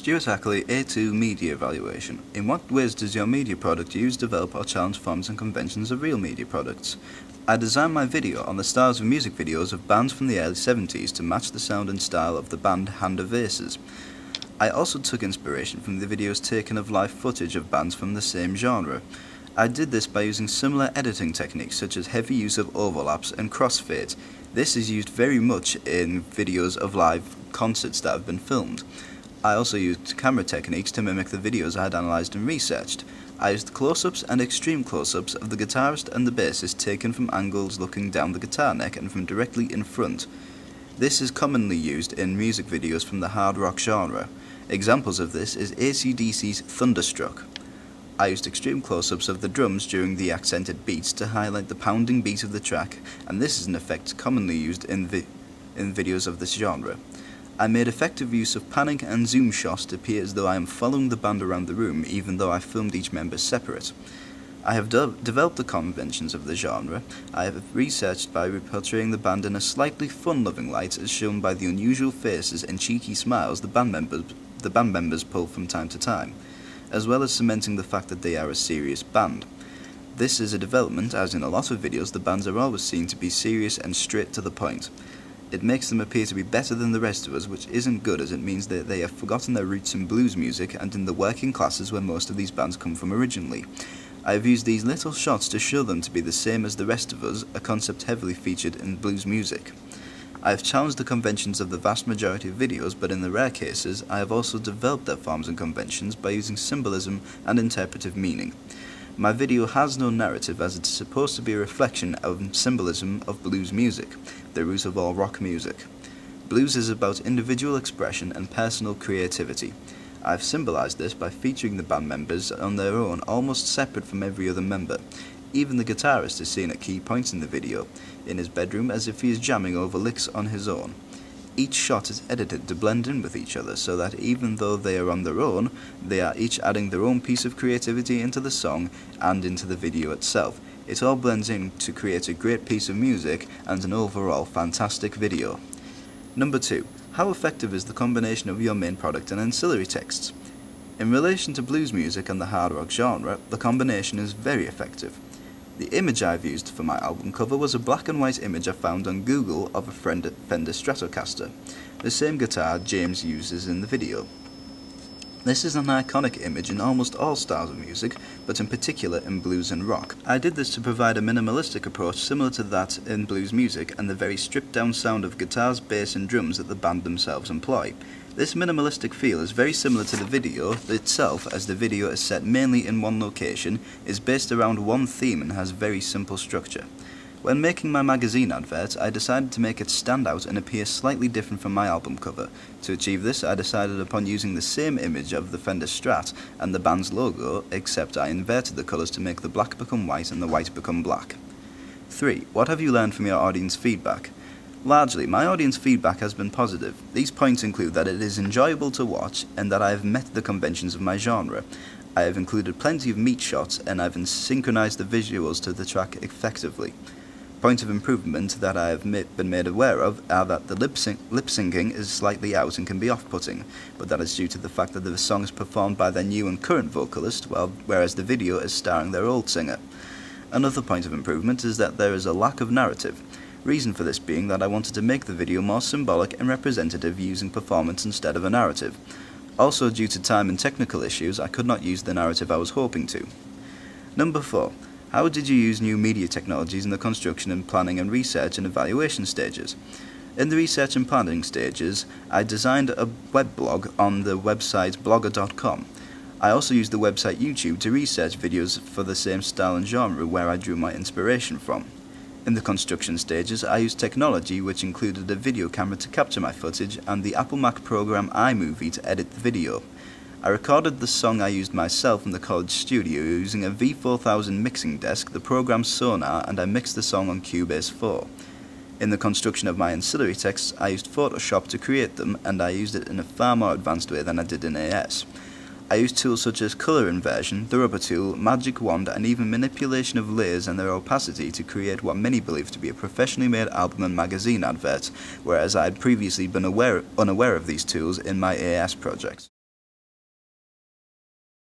Stuart Ackley, A2 Media Evaluation. In what ways does your media product use, develop or challenge forms and conventions of real media products? I designed my video on the styles of music videos of bands from the early 70s to match the sound and style of the band Hand of Aces. I also took inspiration from the videos taken of live footage of bands from the same genre. I did this by using similar editing techniques such as heavy use of overlaps and crossfades. This is used very much in videos of live concerts that have been filmed. I also used camera techniques to mimic the videos I had analysed and researched. I used close-ups and extreme close-ups of the guitarist and the bassist taken from angles looking down the guitar neck and from directly in front. This is commonly used in music videos from the hard rock genre. Examples of this is AC/DC's Thunderstruck. I used extreme close-ups of the drums during the accented beats to highlight the pounding beat of the track, and this is an effect commonly used in videos of this genre. I made effective use of panning and zoom shots to appear as though I am following the band around the room, even though I filmed each member separate. I have developed the conventions of the genre. I have researched by portraying the band in a slightly fun-loving light, as shown by the unusual faces and cheeky smiles the band members pull from time to time, as well as cementing the fact that they are a serious band. This is a development, as in a lot of videos the bands are always seen to be serious and straight to the point. It makes them appear to be better than the rest of us, which isn't good, as it means that they have forgotten their roots in blues music and in the working classes where most of these bands come from originally. I have used these little shots to show them to be the same as the rest of us, a concept heavily featured in blues music. I have challenged the conventions of the vast majority of videos, but in the rare cases, I have also developed their forms and conventions by using symbolism and interpretive meaning. My video has no narrative, as it is supposed to be a reflection of symbolism of blues music, the root of all rock music. Blues is about individual expression and personal creativity. I have symbolized this by featuring the band members on their own, almost separate from every other member. Even the guitarist is seen at key points in the video, in his bedroom, as if he is jamming over licks on his own. Each shot is edited to blend in with each other, so that even though they are on their own, they are each adding their own piece of creativity into the song and into the video itself. It all blends in to create a great piece of music and an overall fantastic video. Number 2. How effective is the combination of your main product and ancillary texts? In relation to blues music and the hard rock genre, the combination is very effective. The image I've used for my album cover was a black and white image I found on Google of a Fender Stratocaster, the same guitar James uses in the video. This is an iconic image in almost all styles of music, but in particular in blues and rock. I did this to provide a minimalistic approach similar to that in blues music and the very stripped down sound of guitars, bass and drums that the band themselves employ. This minimalistic feel is very similar to the video itself, as the video is set mainly in one location, is based around one theme and has very simple structure. When making my magazine advert, I decided to make it stand out and appear slightly different from my album cover. To achieve this, I decided upon using the same image of the Fender Strat and the band's logo, except I inverted the colours to make the black become white and the white become black. 3. What have you learned from your audience feedback? Largely, my audience feedback has been positive. These points include that it is enjoyable to watch and that I have met the conventions of my genre. I have included plenty of meat shots and I've synchronized the visuals to the track effectively. Points of improvement that I have been made aware of are that the lip syncing is slightly out and can be off-putting, but that is due to the fact that the song is performed by their new and current vocalist, whereas the video is starring their old singer. Another point of improvement is that there is a lack of narrative. Reason for this being that I wanted to make the video more symbolic and representative using performance instead of a narrative. Also, due to time and technical issues, I could not use the narrative I was hoping to. Number 4. How did you use new media technologies in the construction and planning and research and evaluation stages? In the research and planning stages, I designed a web blog on the website blogger.com. I also used the website YouTube to research videos for the same style and genre where I drew my inspiration from. In the construction stages, I used technology which included a video camera to capture my footage and the Apple Mac program iMovie to edit the video. I recorded the song I used myself in the college studio using a V4000 mixing desk, the program Sonar, and I mixed the song on Cubase 4. In the construction of my ancillary texts, I used Photoshop to create them, and I used it in a far more advanced way than I did in AS. I used tools such as color inversion, the rubber tool, magic wand, and even manipulation of layers and their opacity to create what many believe to be a professionally made album and magazine advert, whereas I had previously been unaware of these tools in my AS project.